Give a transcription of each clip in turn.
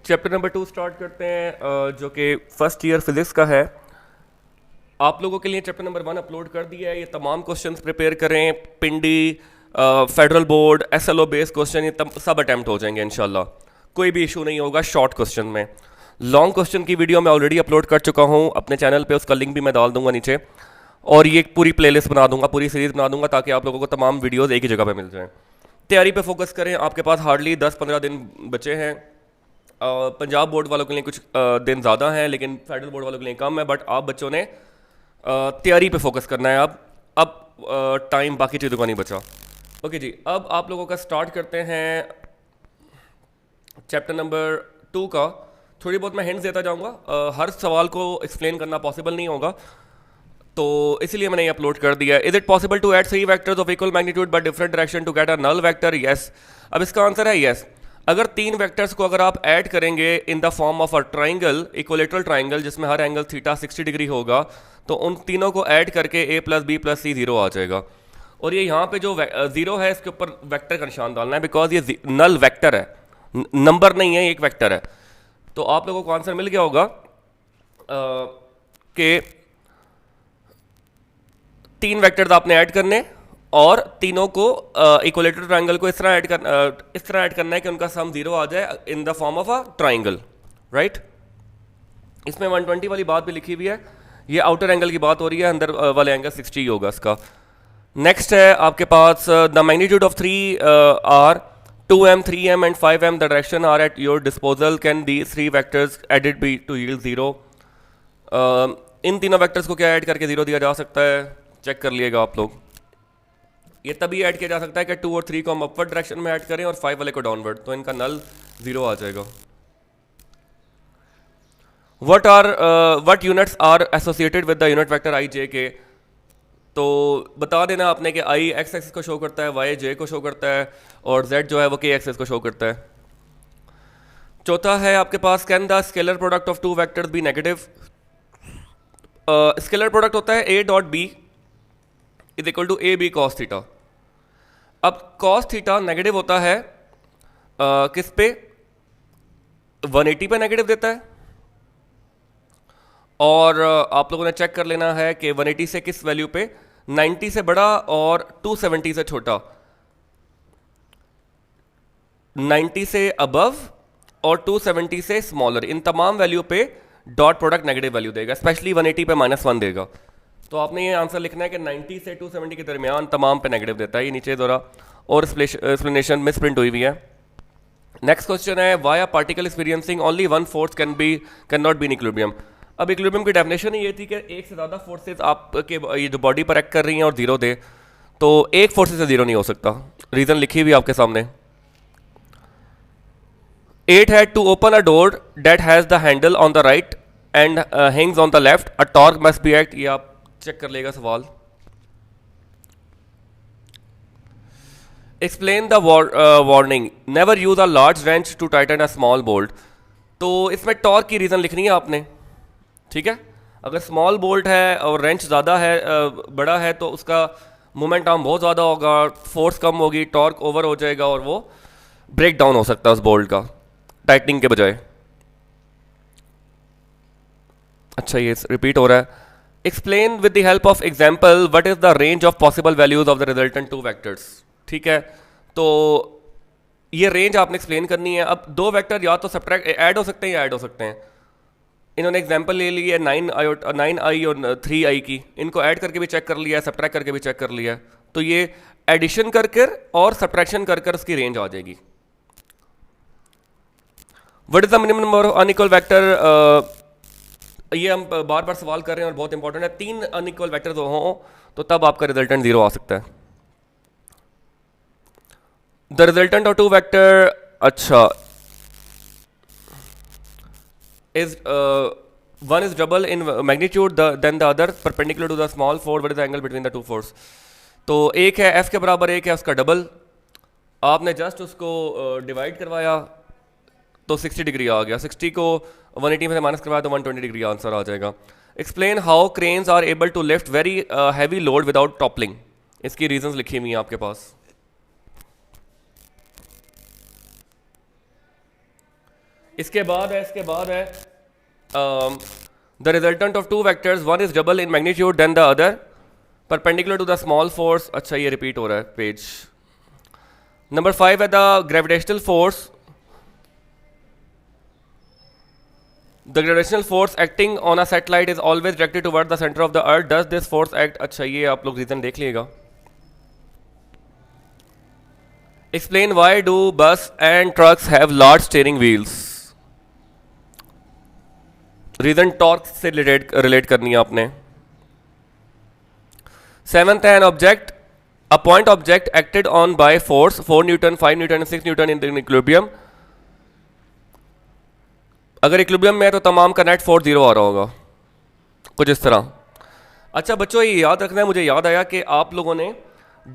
Chapter number 2 start करते हैं, जो कि फर्स्ट ईयर फिजिक्स का है। आप लोगों के लिए चैप्टर नंबर 1 अपलोड कर दिया है। ये तमाम क्वेश्चंस प्रिपेयर करें। Pindi, federal board, SLO based question, ये सब अटैम्प्ट हो जाएंगे इंशाल्लाह। कोई भी इशू नहीं होगा शॉर्ट क्वेश्चन में। लॉन्ग क्वेश्चन की वीडियो मैं ऑलरेडी अपलोड कर चुका हूँ अपने चैनल पे, उसका लिंक भी मैं डाल दूंगा नीचे। और ये एक पूरी प्लेलिस्ट बना दूंगा, पूरी सीरीज बना दूंगा, ताकि आप लोगों को तमाम वीडियोज़ एक ही जगह पे मिल जाएं। तैयारी पे फोकस करें। आपके पास हार्डली 10-15 दिन बचे हैं। पंजाब बोर्ड वालों के लिए कुछ दिन ज़्यादा हैं, लेकिन फेडरल बोर्ड वालों के लिए कम है। बट आप बच्चों ने तैयारी पे फोकस करना है। अब टाइम बाकी चीज़ों का नहीं बचा। ओके जी, अब आप लोगों का स्टार्ट करते हैं चैप्टर नंबर 2 का। थोड़ी बहुत मैं हिंट्स देता जाऊंगा। हर सवाल को एक्सप्लेन करना पॉसिबल नहीं होगा, तो इसलिए मैंने ये अपलोड कर दिया है। Is it possible to add 3 vectors of equal magnitude but different direction to get a null vector? Yes. अब इसका आंसर है यस। अगर 3 वेक्टर्स को अगर आप ऐड करेंगे in the form of a triangle, equilateral triangle, जिसमें हर एंगल थीटा 60 डिग्री होगा, तो उन तीनों को ऐड करके a प्लस बी प्लस सी 0 आ जाएगा। और ये यहाँ पे जो 0 है, इसके ऊपर वेक्टर का निशान डालना है, बिकॉज ये नल वेक्टर है, नंबर नहीं है, एक वेक्टर है। तो आप लोगों को आंसर मिल गया होगा कि 3 वेक्टर्स आपने ऐड करने और तीनों को इक्वलेटरल ट्राइंगल को इस तरह ऐड करना है कि उनका सम 0 आ जाए in the form of a triangle, right. इसमें 120 वाली बात भी लिखी हुई है। ये आउटर एंगल की बात हो रही है, अंदर वाले एंगल 60 होगा इसका। नेक्स्ट है आपके पास the magnitude of 3 are 2m, 3m एंड 5m the direction are at your disposal, can these 3 vectors added be to yield 0? इन तीनों वेक्टर्स को क्या ऐड करके 0 दिया जा सकता है? चेक कर लिएगा आप लोग। ये तभी ऐड किया जा सकता है कि 2 और 3 को हम अपवर्ड डायरेक्शन में ऐड करें और 5 वाले को डाउनवर्ड, तो इनका नल 0 आ जाएगा। What units are associated with the unit vector I J K? तो बता देना आपने कि आई एक्स एक्सिस को शो करता है, वाई जे को शो करता है, और जेड जो है वो के एक्सिस को शो करता है। चौथा है आपके पास, can the scalar product of 2 vectors be negative? Scalar product होता है a dot B is equal to A B cos theta. अब कॉस थीटा नेगेटिव होता है किस पे? 180 पे नेगेटिव देता है। और आप लोगों ने चेक कर लेना है कि 180 से किस वैल्यू पे? 90 से बड़ा और 270 से छोटा। 90 से अबव और 270 से स्मॉलर, इन तमाम वैल्यू पे डॉट प्रोडक्ट नेगेटिव वैल्यू देगा, स्पेशली 180 पे -1 देगा। तो आपने ये आंसर लिखना है कि 90 से 270 के दरमियान तमाम पे नेगेटिव देता है। ये नीचे ज़रा और एक्सप्लेनेशन में प्रिंट हुई हुई है। नेक्स्ट क्वेश्चन है, why a particle experiencing only one force can not be in equilibrium? अब इक्विलिब्रियम की डेफिनेशन ही ये थी कि एक से ज़्यादा फोर्सेस आपके ये जो बॉडी पर एक्ट कर रही हैं और 0 दे, तो एक फोर्सेस से 0 नहीं हो सकता। रीज़न लिखी हुई आपके सामने। 8 है, to open a door that has the handle on the right end hangs on the left, a torque must be act. ये आप चेक कर लेगा सवाल। Explain the warning, never use a large wrench to tighten a small bolt. तो इसमें torque की reason लिखनी है आपने, ठीक है। अगर स्मॉल बोल्ट है और रेंच ज़्यादा है, बड़ा है, तो उसका मोमेंट आर्म बहुत ज़्यादा होगा, फोर्स कम होगी, टॉर्क ओवर हो जाएगा और वो ब्रेक डाउन हो सकता है उस बोल्ट का टाइटनिंग के बजाय। अच्छा, ये रिपीट हो रहा है। Explain with the help of example what is the range of possible values of the resultant 2 vectors. ठीक है, तो ये रेंज आपने एक्सप्लेन करनी है। अब 2 वेक्टर या तो सब्ट्रैक्ट ऐड हो सकते हैं या ऐड हो सकते हैं। इन्होंने एग्जाम्पल ले ली है 9i और 3i की, इनको ऐड करके भी चेक कर लिया है, सब्ट्रैक्ट करके भी चेक कर लिया है। तो ये एडिशन कर कर और सब्ट्रैक्शन कर कर उसकी रेंज आ जाएगी। What is the minimum number of unequal vector? ये हम बार बार सवाल कर रहे हैं और बहुत इंपॉर्टेंट है। 3 अनइक्वल वेक्टर हों तो तब आपका रिजल्टेंट 0 आ सकता है। द रिजल्टेंट ऑफ 2 वेक्टर, अच्छा, is one is double in magnitude than the other perpendicular to the small force. What is the angle between the two force? तो एक है f के बराबर, एक है उसका डबल। आपने जस्ट उसको डिवाइड करवाया तो 60 डिग्री आ गया। 60 को 180 में से माइनस करवाया तो 120 डिग्री आंसर आ जाएगा। Explain how cranes are able to lift very heavy load without toppling. इसकी रीजंस लिखी हुई हैं आपके पास। इसके बाद है the resultant of two vectors, one is double in magnitude then the other perpendicular to the small force. अच्छा ये रिपीट हो रहा है पेज। नंबर 5 है the gravitational force, the gravitational force acting on a satellite is always directed toward the centre of the earth, does this force act. अच्छा ये आप लोग रीजन देख लीजिएगा। Explain why do bus and trucks have large steering wheels. Reason torque से relate करनी है आपने। 7th है an object, a point object acted on by force 4 newton 5 newton 6 newton in equilibrium. अगर इक्विलिब्रियम में है तो तमाम का नेट फोर्स 0 आ रहा होगा, कुछ इस तरह। अच्छा बच्चों ये याद रखना है, मुझे याद आया कि आप लोगों ने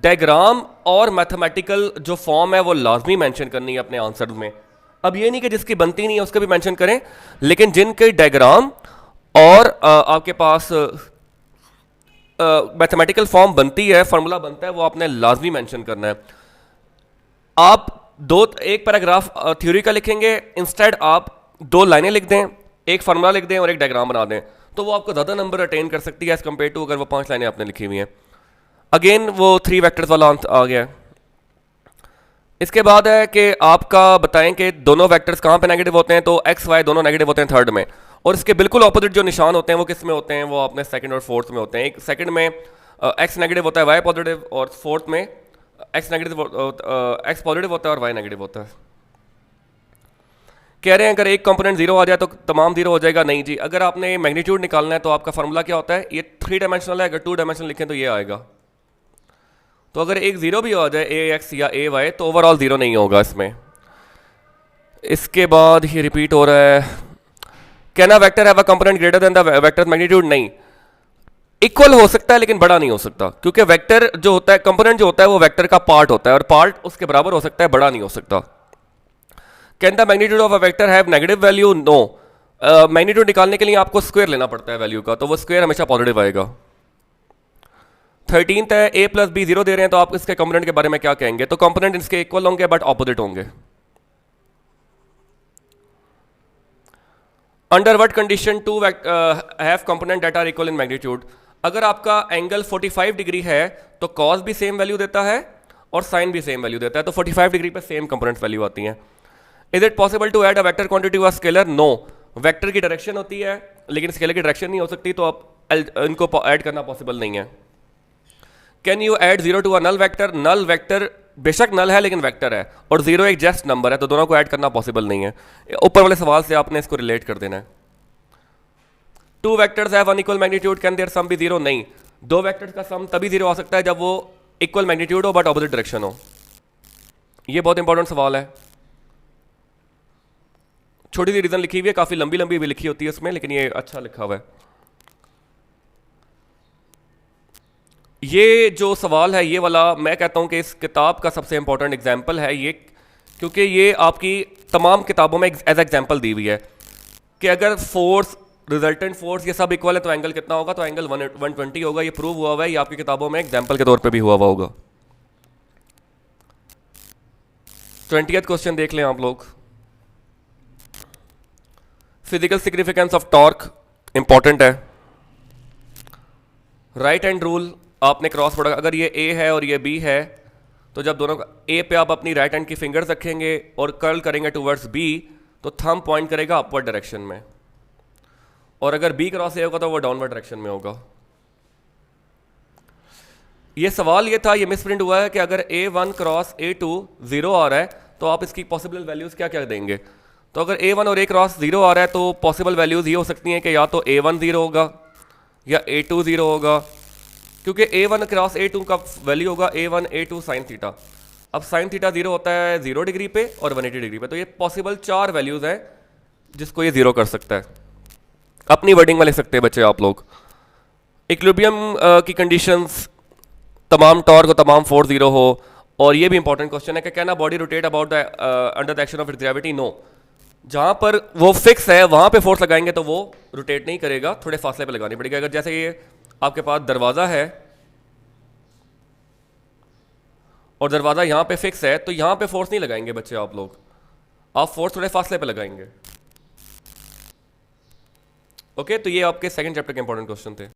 डायग्राम और मैथमेटिकल जो फॉर्म है वो लाजमी मेंशन करनी है अपने आंसर में। अब ये नहीं कि जिसकी बनती नहीं है उसका भी मेंशन करें, लेकिन जिनके डायग्राम और आपके पास मैथमेटिकल फॉर्म बनती है, फार्मूला बनता है, वो आपने लाजमी मेंशन करना है। आप एक पैराग्राफ थ्योरी का लिखेंगे, इंस्टेड आप 2 लाइनें लिख दें, एक फार्मूला लिख दें और एक डायग्राम बना दें, तो वो आपको ज़्यादा नंबर अटेन कर सकती है एज कम्पेयर टू अगर वो 5 लाइनें आपने लिखी हुई हैं। अगेन वो 3 वेक्टर्स वाला आ गया है। इसके बाद है कि आपका बताएं कि दोनों वेक्टर्स कहाँ पे नेगेटिव होते हैं, तो एक्स वाई दोनों नेगेटिव होते हैं थर्ड में, और इसके बिल्कुल ऑपोजिट जो निशान होते हैं वो किस में होते हैं, वो अपने सेकंड और फोर्थ में होते हैं। एक सेकंड में एक्स नेगेटिव होता है वाई पॉजिटिव, और फोर्थ में एक्स पॉजिटिव होता है और वाई नेगेटिव होता है। कह रहे हैं अगर एक कंपोनेंट 0 आ जाए तो तमाम 0 हो जाएगा। नहीं जी, अगर आपने मैग्नीट्यूड निकालना है तो आपका फार्मूला क्या होता है, ये 3 डायमेंशनल है, अगर 2 डायमेंशनल लिखें तो ये आएगा। तो अगर एक 0 भी आ जाए ए एक्स या ए वाई तो ओवरऑल 0 नहीं होगा इसमें। इसके बाद ये रिपीट हो रहा है, can a vector have a component greater than the vector magnitude. नहीं, इक्वल हो सकता है लेकिन बड़ा नहीं हो सकता, क्योंकि वेक्टर जो होता है, कंपोनेंट जो होता है वो वेक्टर का पार्ट होता है और पार्ट उसके बराबर हो सकता है, बड़ा नहीं हो सकता। Can the magnitude of a vector have negative value. No, magnitude निकालने के लिए आपको स्क्वायर लेना पड़ता है वैल्यू का, तो वो स्क्वायर हमेशा पॉजिटिव आएगा। 13th है a प्लस बी 0 दे रहे हैं तो आप इसके कंपोनेंट के बारे में क्या कहेंगे, तो कंपोनेंट इसके इक्वल होंगे बट ऑपोजिट होंगे। Under what condition to have component that are equal in magnitude. अगर आपका एंगल 45 डिग्री है तो कॉस भी सेम वैल्यू देता है और साइन भी सेम वैल्यू देता है, तो 45 डिग्री पे सेम कंपोनेंट वैल्यू आती है। Is it possible to add a vector quantity to a scalar. No, vector की डायरेक्शन होती है लेकिन स्केलर की डायरेक्शन नहीं हो सकती, तो आप इनको ऐड करना पॉसिबल नहीं है। Can you add 0 to a null vector. Null vector बेशक नल है लेकिन वेक्टर है, और 0 एक जस्ट नंबर है, तो दोनों को ऐड करना पॉसिबल नहीं है। ऊपर वाले सवाल से आपने इसको रिलेट कर देना है। 2 vectors have unequal magnitude, can their sum be 0। नहीं, 2 वेक्टर्स का सम तभी 0 आ सकता है जब वो इक्वल मैग्नीट्यूड हो बट ऑपोजिट डायरेक्शन हो। ये बहुत इंपॉर्टेंट सवाल है। छोटी सी रीजन लिखी हुई है, काफी लंबी लंबी भी लिखी होती है उसमें, लेकिन ये अच्छा लिखा हुआ है। ये जो सवाल है ये वाला, मैं कहता हूं कि इस किताब का सबसे इंपॉर्टेंट एग्जाम्पल है ये, क्योंकि ये आपकी तमाम किताबों में एज एग्जाम्पल दी हुई है कि अगर फोर्स, रिजल्टेंट फोर्स ये सब इक्वल है तो एंगल कितना होगा, तो एंगल 120 होगा। ये प्रूव हुआ हुआ है, ये आपकी किताबों में एग्जाम्पल के तौर पे भी हुआ हुआ होगा। 20th क्वेश्चन देख लें आप लोग। Physical significance of torque important है। राइट हैंड रूल आपने क्रॉस प्रोडक्ट, अगर ये ए है और ये बी है तो जब दोनों ए पे आप अपनी राइट हैंड की फिंगर्स रखेंगे और कर्ल करेंगे टुवर्ड्स बी तो थंब पॉइंट करेगा अपवर्ड डायरेक्शन में, और अगर बी क्रॉस ए होगा तो वो डाउनवर्ड डायरेक्शन में होगा। ये सवाल ये था, ये मिसप्रिंट हुआ है कि अगर A1 क्रॉस A2 0 आ रहा है तो आप इसकी पॉसिबल वैल्यूज क्या क्या देंगे। तो अगर A1 और A क्रॉस 0 आ रहा है तो पॉसिबल वैल्यूज ये हो सकती हैं कि या तो A1 0 होगा या A2 0 होगा, क्योंकि A1 क्रॉस A2 का वैल्यू होगा A1 A2 साइन थीटा। अब साइन थीटा 0 होता है 0 डिग्री पे और 180 डिग्री पे, तो ये पॉसिबल 4 वैल्यूज हैं जिसको ये 0 कर सकता है। अपनी वर्डिंग में लिख सकते हैं बच्चे आप लोग। इक्विलिब्रियम की कंडीशंस, तमाम टॉर्क और तमाम फोर्स 0 हो, और ये भी इंपॉर्टेंट क्वेश्चन है कि can a body rotate about the under the action of its gravity. No, जहां पर वो फिक्स है वहां पे फोर्स लगाएंगे तो वो रोटेट नहीं करेगा, थोड़े फासले पे लगानी पड़ेगी। अगर जैसे ये आपके पास दरवाजा है और दरवाजा यहां पे फिक्स है तो यहां पे फोर्स नहीं लगाएंगे बच्चे आप लोग, आप फोर्स थोड़े फासले पे लगाएंगे। ओके, तो ये आपके सेकंड चैप्टर के इंपॉर्टेंट क्वेश्चन थे।